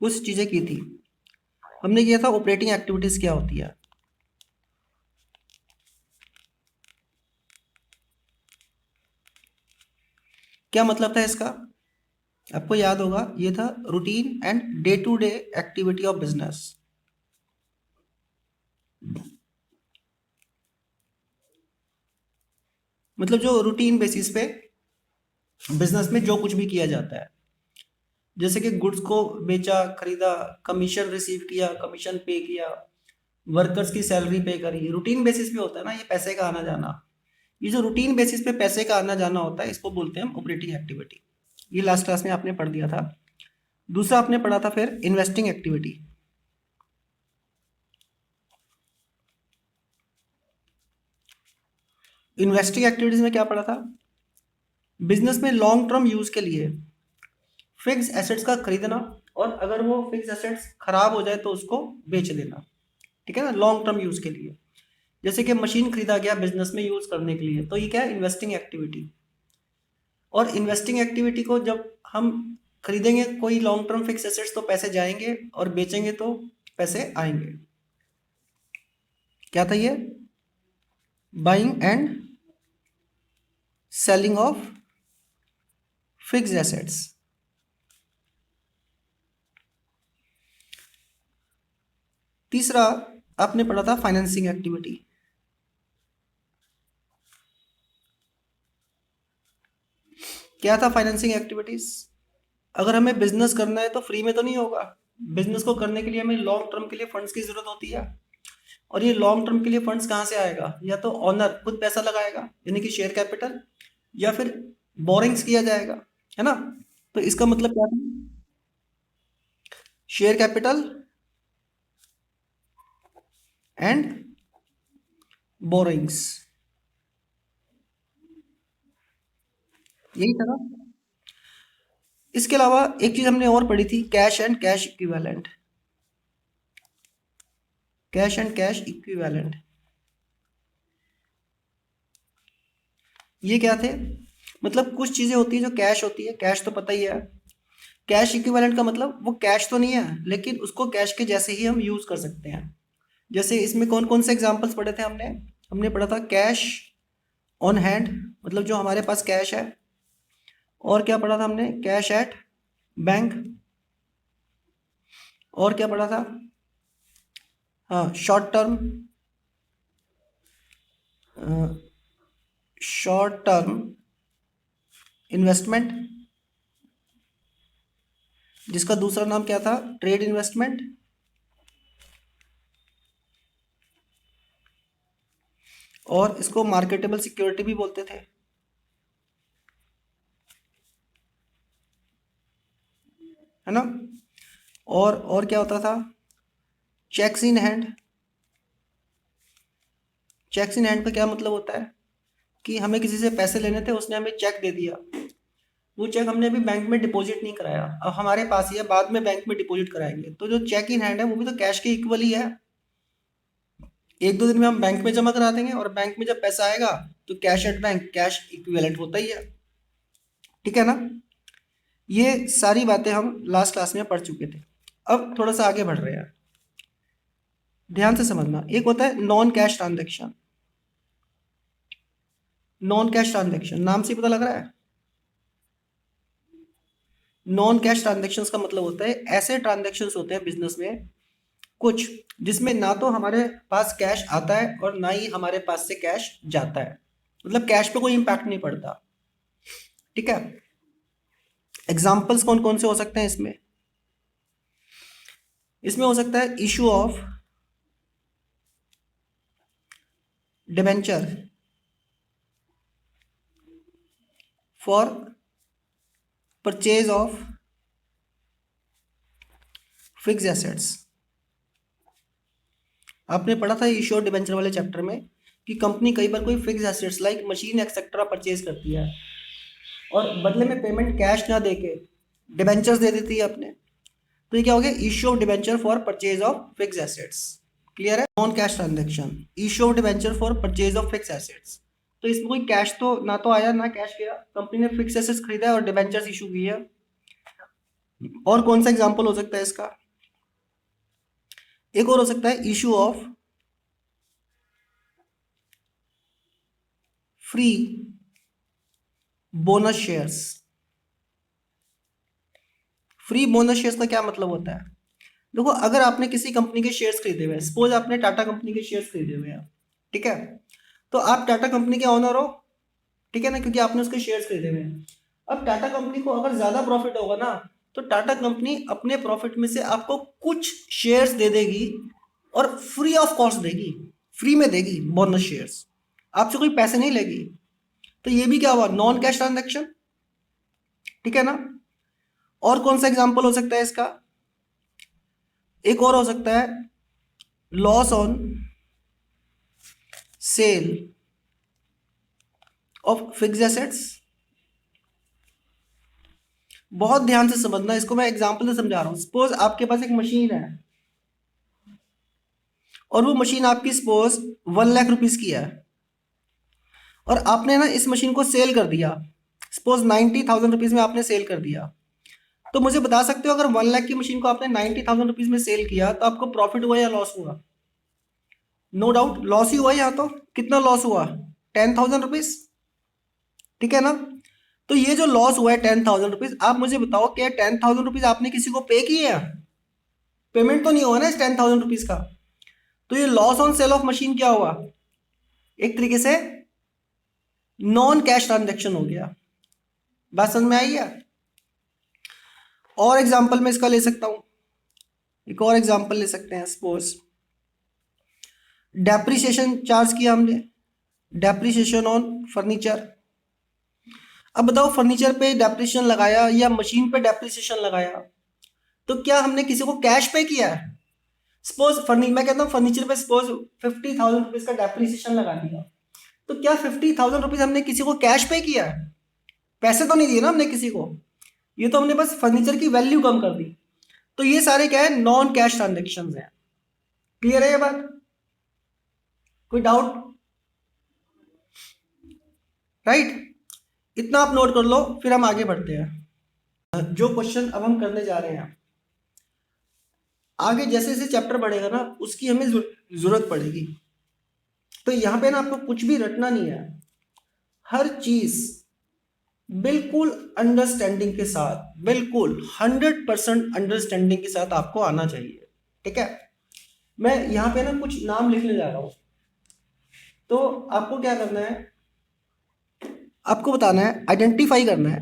कुछ चीज़ें की थी। हमने किया था ऑपरेटिंग एक्टिविटीज़ क्या होती है। क्या मतलब था इसका? आपको याद होगा, ये था routine and day to day activity of business. मतलब जो रूटीन बेसिस पे बिजनेस में जो कुछ भी किया जाता है, जैसे कि गुड्स को बेचा, खरीदा, कमीशन रिसीव किया, कमीशन पे किया, वर्कर्स की सैलरी पे करी, रूटीन बेसिस पे होता है ना ये पैसे का आना जाना। ये जो रूटीन बेसिस पे पैसे का आना जाना होता है इसको बोलते हैं हम ऑपरेटिंग एक्टिविटी। ये लास्ट क्लास में आपने पढ़ दिया था। दूसरा आपने पढ़ा था फिर इन्वेस्टिंग एक्टिविटी। इन्वेस्टिंग एक्टिविटीज में क्या पढ़ा था? बिजनेस में लॉन्ग टर्म यूज के लिए फिक्स एसेट्स का खरीदना, और अगर वो फिक्स एसेट्स खराब हो जाए तो उसको बेच देना। ठीक है ना, लॉन्ग टर्म यूज के लिए। जैसे कि मशीन खरीदा गया बिजनेस में यूज करने के लिए, तो ये क्या है? Investing activity. और इन्वेस्टिंग एक्टिविटी को जब हम खरीदेंगे कोई लॉन्ग टर्म फिक्स एसेट्स तो पैसे जाएंगे, और बेचेंगे तो पैसे आएंगे। क्या था ये? Buying and selling of fixed assets. तीसरा आपने पढ़ा था फाइनेंसिंग एक्टिविटी। क्या था फाइनेंसिंग एक्टिविटीज? अगर हमें बिजनेस करना है तो फ्री में तो नहीं होगा। बिजनेस को करने के लिए हमें लॉन्ग टर्म के लिए फंड्स की जरूरत होती है। और ये लॉन्ग टर्म के लिए फंड्स कहाँ से आएगा? या तो ऑनर खुद पैसा लगाएगा यानी कि शेयर कैपिटल, या फिर बोरिंग्स किया जाएगा, है ना। तो इसका मतलब क्या है? शेयर कैपिटल एंड बोरिंग्स, यही था ना। इसके अलावा एक चीज हमने और पढ़ी थी, cash and cash equivalent. Cash and cash equivalent, ये क्या थे? मतलब कुछ चीजें होती है जो कैश होती है, कैश तो पता ही है। कैश इक्विवेलेंट का मतलब वो कैश तो नहीं है, लेकिन उसको कैश के जैसे ही हम यूज कर सकते हैं। जैसे इसमें कौन कौन से एग्जांपल्स पढ़े थे हमने? हमने पढ़ा था कैश ऑन हैंड, मतलब जो हमारे पास कैश है। और क्या पढ़ा था हमने? Cash at bank. और क्या पढ़ा था? हाँ, शॉर्ट टर्म इन्वेस्टमेंट, जिसका दूसरा नाम क्या था? Trade investment. और इसको मार्केटेबल सिक्योरिटी भी बोलते थे, है ना। और क्या होता था? Checks in hand. Checks in hand का क्या मतलब होता है? कि हमें किसी से पैसे लेने थे, उसने हमें चेक दे दिया, वो चेक हमने अभी बैंक में डिपॉजिट नहीं कराया, अब हमारे पास ही है, बाद में बैंक में डिपॉजिट कराएंगे, तो जो चेक इन हैंड है वो भी तो कैश के इक्वल ही है। एक दो दिन में हम बैंक में जमा करा देंगे, और बैंक में जब पैसा आएगा तो cash at bank, cash equivalent होता ही है। ठीक है ना। ये सारी बातें हम लास्ट क्लास में पढ़ चुके थे। अब थोड़ा सा आगे बढ़ रहे हैं, ध्यान से समझना। एक होता है non cash transaction. Non cash transaction नाम से ही पता लग रहा है। नॉन कैश ट्रांजेक्शन्स का मतलब होता है ऐसे ट्रांजेक्शन्स होते हैं बिजनेस में कुछ, जिसमें ना तो हमारे पास कैश आता है और ना ही हमारे पास से कैश जाता है, मतलब कैश पे कोई इंपैक्ट नहीं पड़ता। ठीक है। एग्जाम्पल्स कौन कौन से हो सकते हैं इसमें? इसमें हो सकता है issue of debenture for purchase of fix assets. आपने पढ़ा था इशू ऑफ डिबेंचर वाले चैप्टर में कि कंपनी कई बार कोई fix assets like machine etcetera purchase करती है, और बदले में पेमेंट कैश ना देके डिबेंचर्स दे देती है अपने। तो ये क्या हो गया? Issue of debenture for purchase of fix assets. Clear है? Non cash transaction, issue of debenture for purchase of fix assets. तो इसमें कोई कैश तो ना तो आया ना कैश गया, कंपनी ने फिक्स एसेट्स खरीदा है और डिबेंचर्स इशू की है। और कौन सा एग्जाम्पल हो सकता है इसका? एक और हो सकता है issue of free bonus shares. Free bonus shares का क्या मतलब होता है? देखो, अगर आपने किसी कंपनी के शेयर्स खरीदे हुए हैं, सपोज आपने टाटा कंपनी के शेयर्स खरीदे हुए हैं, ठीक है, तो आप टाटा कंपनी के ऑनर हो, ठीक है ना, क्योंकि आपने उसके शेयर्स खरीदे हुए हैं। अब टाटा कंपनी को अगर ज्यादा प्रॉफिट होगा ना, तो टाटा कंपनी अपने प्रॉफिट में से आपको कुछ शेयर्स दे देगी और फ्री ऑफ कॉस्ट देगी, फ्री में देगी बोनस शेयर्स, आपसे कोई पैसे नहीं लेगी। तो ये भी क्या हुआ, नॉन कैश ट्रांजेक्शन, ठीक है ना। और कौन सा एग्जांपल हो सकता है इसका? एक और हो सकता है loss on sale of fixed assets. बहुत ध्यान से समझना, इसको मैं एग्जांपल से समझा रहा हूं। सपोज आपके पास एक मशीन है और वो मशीन आपकी सपोज 1 लाख रुपीज की है, और आपने ना इस मशीन को सेल कर दिया, सपोज 90,000 रुपीज में आपने सेल कर दिया। तो मुझे बता सकते हो, अगर 1 लाख की मशीन को आपने 90,000 रुपीज में सेल किया तो आपको प्रॉफिट हुआ या लॉस हुआ? नो डाउट लॉस ही हुआ। यहाँ तो कितना लॉस हुआ, 10,000 रुपीज, ठीक है ना। तो ये जो लॉस हुआ है 10,000 रुपीज, आप मुझे बताओ क्या 10,000 रुपीज आपने किसी को पे किए हैं? पेमेंट तो नहीं हुआ ना इस 10,000 रुपीज का। तो ये loss on sale of machine क्या हुआ, एक तरीके से नॉन कैश ट्रांजेक्शन हो गया। बात समझ में आई है? और एग्जांपल में इसका ले सकता हूं, एक और एग्जांपल ले सकते हैं। सपोज डेप्रिसिएशन चार्ज किया हमने, डेप्रिसिएशन ऑन फर्नीचर। अब बताओ, फर्नीचर पे डेप्रिसिएशन लगाया या मशीन पे डेप्रिसिएशन लगाया, तो क्या हमने किसी को कैश पे किया है? सपोज मैं कहता हूँ फर्नीचर पे सपोज 50,000 रुपीज का डेप्रिसिएशन लगा दिया, तो क्या 50,000 रुपीज हमने किसी को कैश पे किया है? पैसे तो नहीं दिए ना हमने किसी को, ये तो हमने बस फर्नीचर की वैल्यू कम कर दी। तो ये सारे क्या है, नॉन कैश ट्रांजेक्शन है। क्लियर है ये बात? कोई डाउट? राइट, इतना आप नोट कर लो, फिर हम आगे बढ़ते हैं। जो क्वेश्चन अब हम करने जा रहे हैं, आगे जैसे जैसे चैप्टर बढ़ेगा ना, उसकी हमें जरूरत पड़ेगी। तो यहाँ पे ना आपको कुछ भी रटना नहीं है, हर चीज बिल्कुल अंडरस्टैंडिंग के साथ, बिल्कुल 100% अंडरस्टैंडिंग के साथ आपको आना चाहिए, ठीक है। मैं यहाँ पे ना कुछ नाम लिखने जा रहा हूँ, तो आपको क्या करना है, आपको बताना है, आइडेंटिफाई करना है,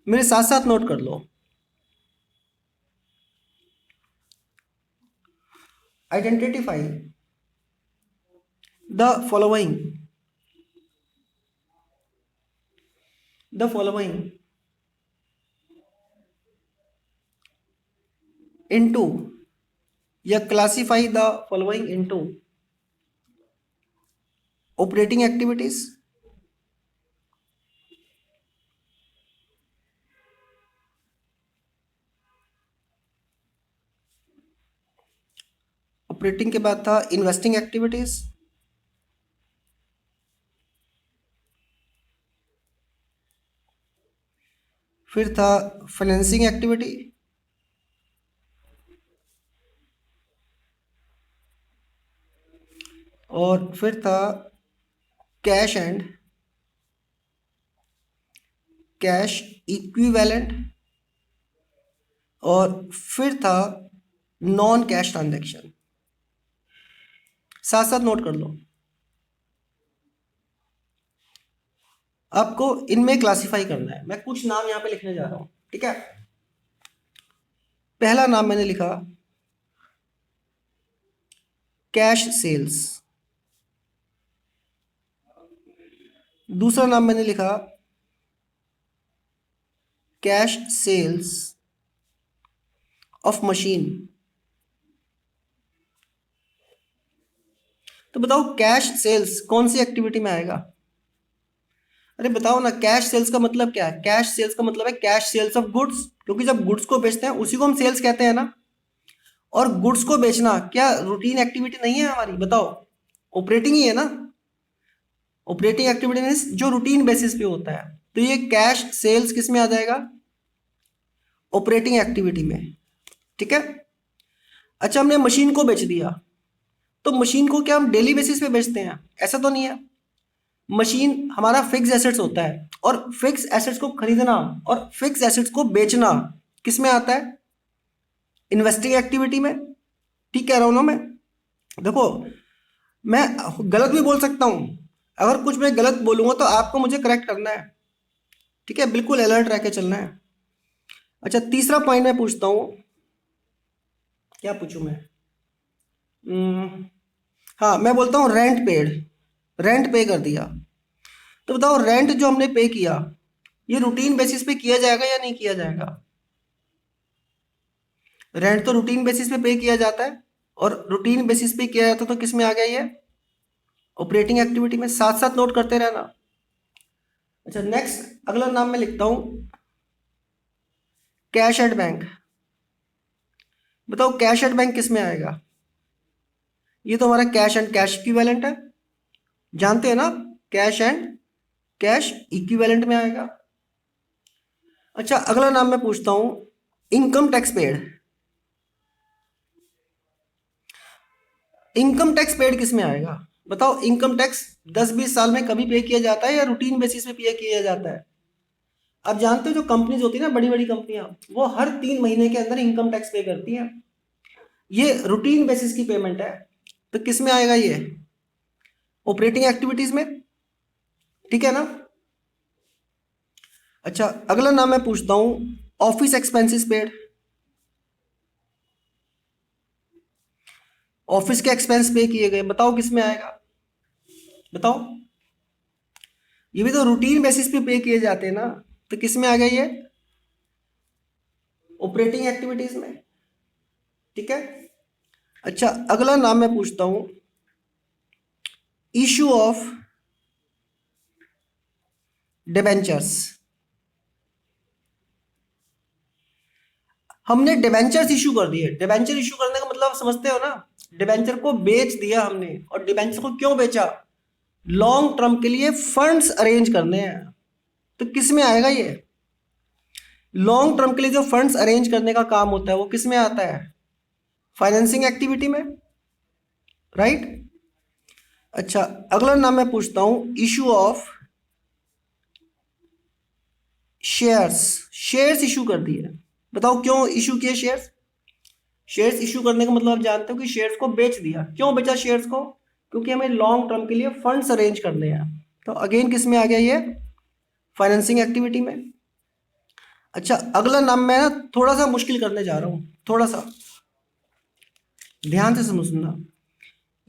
मेरे साथ साथ नोट कर लो। Identify the following, the following into, या classify the following into operating activities, operating के बाद था इन्वेस्टिंग एक्टिविटीज, फिर था फाइनेंसिंग एक्टिविटी, और फिर था कैश एंड कैश इक्विवेलेंट, और फिर था नॉन कैश ट्रांजैक्शन। साथ साथ नोट कर लो, आपको इनमें क्लासिफाई करना है। मैं कुछ नाम यहां पे लिखने जा रहा हूं, ठीक है। पहला नाम मैंने लिखा कैश सेल्स, दूसरा नाम मैंने लिखा कैश सेल्स ऑफ मशीन। तो बताओ कैश सेल्स कौन सी एक्टिविटी में आएगा? अरे बताओ ना, कैश सेल्स का मतलब क्या है? कैश सेल्स का मतलब है कैश सेल्स ऑफ गुड्स, क्योंकि जब गुड्स को बेचते हैं उसी को हम सेल्स कहते हैं ना। और गुड्स को बेचना क्या रूटीन एक्टिविटी नहीं है हमारी? बताओ, ऑपरेटिंग ही है ना। ऑपरेटिंग एक्टिविटी मीन्स जो रूटीन बेसिस पे होता है। तो ये कैश सेल्स किस में आ जाएगा? ऑपरेटिंग एक्टिविटी में, ठीक है। अच्छा, हमने मशीन को बेच दिया, तो मशीन को क्या हम डेली बेसिस पे बेचते हैं? ऐसा तो नहीं है। मशीन हमारा फिक्स एसेट्स होता है, और फिक्स एसेट्स को खरीदना और फिक्स एसेट्स को बेचना किस में आता है? इन्वेस्टिंग एक्टिविटी में। ठीक कह रहा हूं ना मैं? देखो, मैं गलत भी बोल सकता हूं। अगर कुछ मैं गलत बोलूंगा तो आपको मुझे करेक्ट करना है, ठीक है, बिल्कुल अलर्ट रह के चलना है। अच्छा, तीसरा पॉइंट मैं पूछता हूं, क्या पूछूं मैं? हम्म, हाँ, मैं बोलता हूँ रेंट पेड, रेंट पे कर दिया। तो बताओ, रेंट जो हमने पे किया, ये रूटीन बेसिस पे किया जाएगा या नहीं किया जाएगा? रेंट तो रूटीन बेसिस पे किया जाता है, और रूटीन बेसिस पे किया जाता तो किस में आ गया ये? ऑपरेटिंग एक्टिविटी में। साथ साथ नोट करते रहना। अच्छा, नेक्स्ट अगला नाम मैं लिखता हूं, कैश एट बैंक। बताओ, कैश एट बैंक किस में आएगा? ये तो हमारा कैश एंड कैश इक्विवेलेंट है, जानते हैं ना? कैश एंड कैश इक्विवेलेंट में आएगा। अच्छा, अगला नाम मैं पूछता हूं, income tax paid. Income tax paid किस में आएगा? बताओ, इनकम टैक्स 10-20 साल में कभी पे किया जाता है या रूटीन बेसिस पे पे किया जाता है? आप जानते हो जो कंपनीज होती है ना, बड़ी बड़ी कंपनियां, वो हर 3 महीने के अंदर इनकम टैक्स पे करती हैं। ये रूटीन बेसिस की पेमेंट है, तो किस में आएगा ये? ऑपरेटिंग एक्टिविटीज में, ठीक है ना? अच्छा, अगला नाम मैं पूछता हूं, ऑफिस एक्सपेंसेस पेड। ऑफिस के एक्सपेंस पे किए गए, बताओ किस में आएगा? बताओ, ये भी तो रूटीन बेसिस पे किए जाते हैं ना, तो किस में आ गया ये? ऑपरेटिंग एक्टिविटीज में, ठीक है। अच्छा, अगला नाम मैं पूछता हूं, इशू ऑफ डिबेंचर्स। हमने डिबेंचर्स इशू कर दिए। डिबेंचर इशू करने का मतलब आप समझते हो ना? डिबेंचर को बेच दिया हमने, और डिबेंचर को क्यों बेचा? लॉन्ग टर्म के लिए फंड्स अरेंज करने हैं, तो किस में आएगा ये? लॉन्ग टर्म के लिए जो फंड्स अरेंज करने का काम होता है वो किस में आता है? फाइनेंसिंग एक्टिविटी में, राइट। अच्छा, अगला नाम मैं पूछता हूं, issue of shares. Shares issue कर दिए, बताओ क्यों इशू किए शेयर्स? शेयर्स इशू करने का मतलब आप जानते हो कि शेयर्स को बेच दिया। क्यों बेचा शेयर्स को? क्योंकि हमें लॉन्ग टर्म के लिए फंड्स अरेंज करने हैं। तो अगेन किस में आ गया ये? फाइनेंसिंग एक्टिविटी में। अच्छा, अगला नाम मैं ना थोड़ा सा मुश्किल करने जा रहा हूं, थोड़ा सा ध्यान से समझना।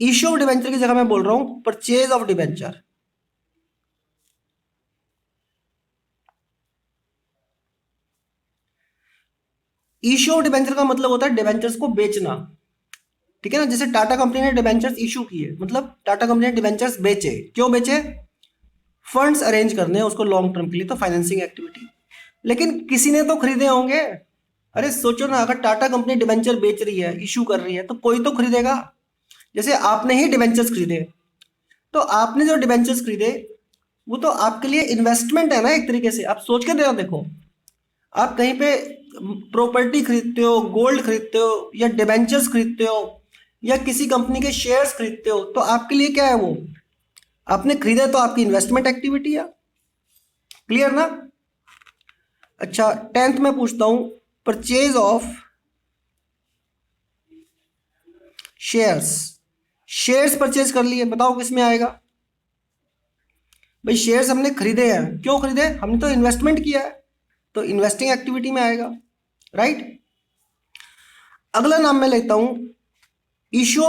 इशू ऑफ डिबेंचर की जगह मैं बोल रहा हूं purchase of debenture. Issue of debenture का मतलब होता है डिबेंचर्स को बेचना, ठीक है ना? जैसे टाटा कंपनी ने डिबेंचर्स इशू किए, मतलब टाटा कंपनी ने डिबेंचर्स बेचे। क्यों बेचे? फंड्स अरेंज करने हैं उसको लॉन्ग टर्म के लिए, तो फाइनेंसिंग एक्टिविटी। लेकिन किसी ने तो खरीदे होंगे। अरे सोचो ना, अगर टाटा कंपनी डिबेंचर बेच रही है, इशू कर रही है, तो कोई तो खरीदेगा। जैसे आपने ही डिबेंचर्स खरीदे, तो आपने जो डिबेंचर्स खरीदे वो तो आपके लिए इन्वेस्टमेंट है ना, एक तरीके से। आप सोच के देखो, आप कहीं पे प्रॉपर्टी खरीदते हो, गोल्ड खरीदते हो, या डिबेंचर्स खरीदते हो, या किसी कंपनी के शेयर्स खरीदते हो, तो आपके लिए क्या है वो? आपने खरीदा तो आपकी इन्वेस्टमेंट एक्टिविटी है। क्लियर ना? अच्छा, 10th में पूछता हूं, purchase of shares. Shares purchase कर लिए, बताओ किस में आएगा? भाई, शेयर्स हमने खरीदे हैं, क्यों खरीदे? हमने तो इन्वेस्टमेंट किया है, तो इन्वेस्टिंग एक्टिविटी में आएगा, राइट। अगला नाम मैं लेता हूं, issue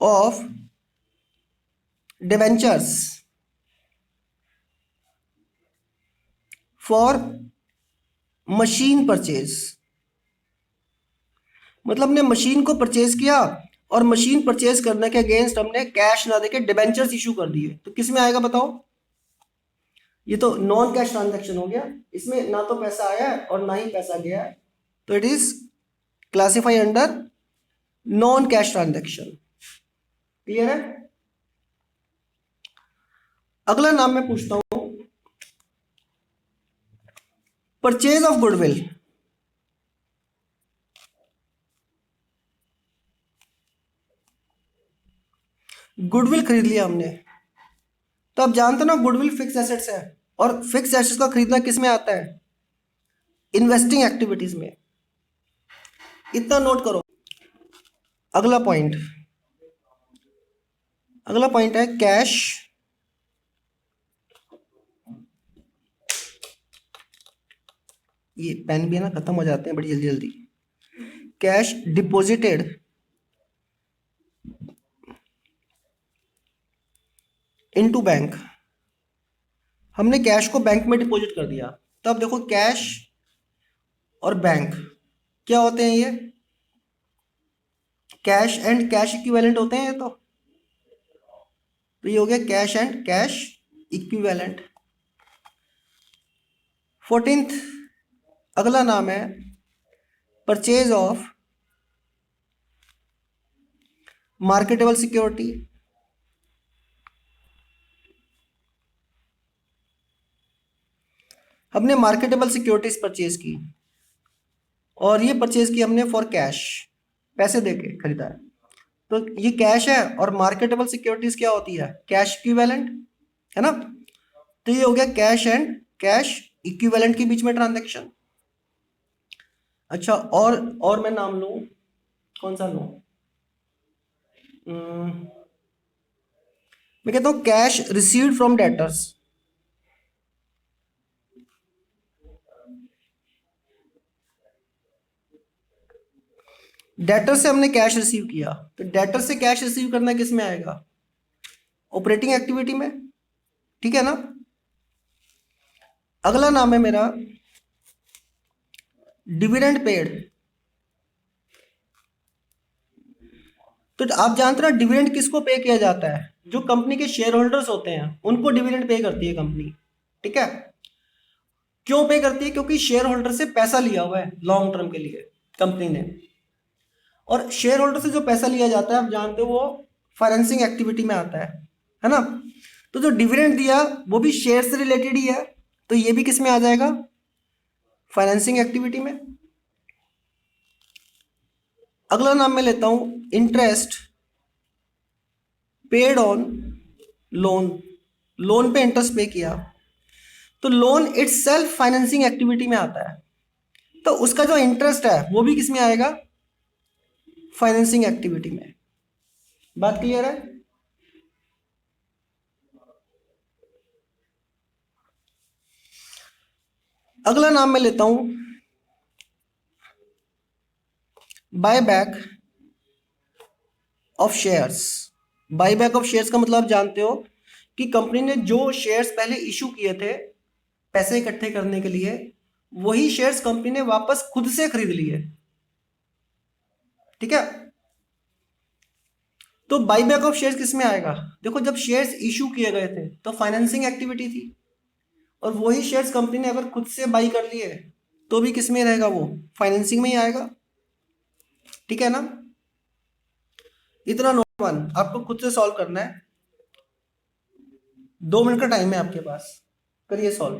of debentures for machine purchase. मतलब हमने मशीन को परचेज किया, और मशीन परचेज करने के अगेंस्ट हमने कैश ना देके डिबेंचर्स इशू कर दिए, तो किस में आएगा बताओ? ये तो नॉन कैश ट्रांजैक्शन हो गया, इसमें ना तो पैसा आया है और ना ही पैसा गया है, तो it is classify under non cash transaction. Clear है? अगला नाम मैं पूछता हूं, परचेज ऑफ गुडविल, गुडविल खरीद लिया हमने। तो आप जानते हो ना गुडविल फिक्स एसेट्स है, और फिक्स एसेट्स का खरीदना किस में आता है? इन्वेस्टिंग एक्टिविटीज में। इतना नोट करो। अगला पॉइंट, अगला पॉइंट है कैश ये पेन भी है ना खत्म हो जाते हैं बड़ी जल्दी जल्दी। कैश डिपॉजिटेड इनटू बैंक, हमने कैश को बैंक में डिपॉजिट कर दिया। तो अब देखो कैश और बैंक क्या होते हैं? ये कैश एंड कैश इक्विवेलेंट होते हैं ये तो ये हो गया cash and cash equivalent. 14th अगला नाम है परचेज ऑफ मार्केटेबल सिक्योरिटी। हमने मार्केटेबल सिक्योरिटीज परचेज की, और ये परचेज की हमने फॉर कैश, पैसे देके खरीदा है। तो ये कैश है, और मार्केटेबल सिक्योरिटीज क्या होती है? कैश इक्विवेलेंट, है ना? तो ये हो गया कैश एंड कैश इक्विवेलेंट के बीच में ट्रांजैक्शन। अच्छा, और मैं नाम लूं, कौन सा लूं? मैं कहता हूं cash received from debtors. Debtor से हमने कैश रिसीव किया, तो डेटर से कैश रिसीव करना किस में आएगा? ऑपरेटिंग एक्टिविटी में, ठीक है ना? अगला नाम है मेरा डिविडेंड पेड। तो आप जानते हो डिविडेंड किसको पे किया जाता है? जो कंपनी के शेयर होल्डर्स होते हैं उनको डिविडेंड पे करती है कंपनी, ठीक है? क्यों पे करती है? क्योंकि शेयर होल्डर से पैसा लिया हुआ है लॉन्ग टर्म के लिए कंपनी ने, और शेयर होल्डर से जो पैसा लिया जाता है आप जानते हो वो फाइनेंसिंग एक्टिविटी में आता है ना? तो जो डिविडेंड दिया वो भी शेयर से रिलेटेड ही है, तो ये भी किस में आ जाएगा? फाइनेंसिंग एक्टिविटी में। अगला नाम मैं लेता हूं interest paid on loan, loan पे इंटरेस्ट पे किया, तो लोन इटसेल्फ फाइनेंसिंग एक्टिविटी में आता है, तो उसका जो इंटरेस्ट है वो भी किस में आएगा? फाइनेंसिंग एक्टिविटी में। बात क्लियर है? अगला नाम मैं लेता हूं buy back of shares. Buy back of shares का मतलब आप जानते हो कि कंपनी ने जो शेयर्स पहले इशू किए थे पैसे इकट्ठे करने के लिए, वही शेयर्स कंपनी ने वापस खुद से खरीद लिए, ठीक है? तो बाईबैक ऑफ शेयर्स किस में आएगा? देखो जब शेयर्स इशू किए गए थे तो फाइनेंसिंग एक्टिविटी थी, और वही शेयर्स कंपनी ने अगर खुद से बाई कर लिए तो भी किस में रहेगा? वो फाइनेंसिंग में ही आएगा, ठीक है ना? इतना नोट वन आपको खुद से सॉल्व करना है, 2 मिनट का टाइम है आपके पास, करिए सॉल्व।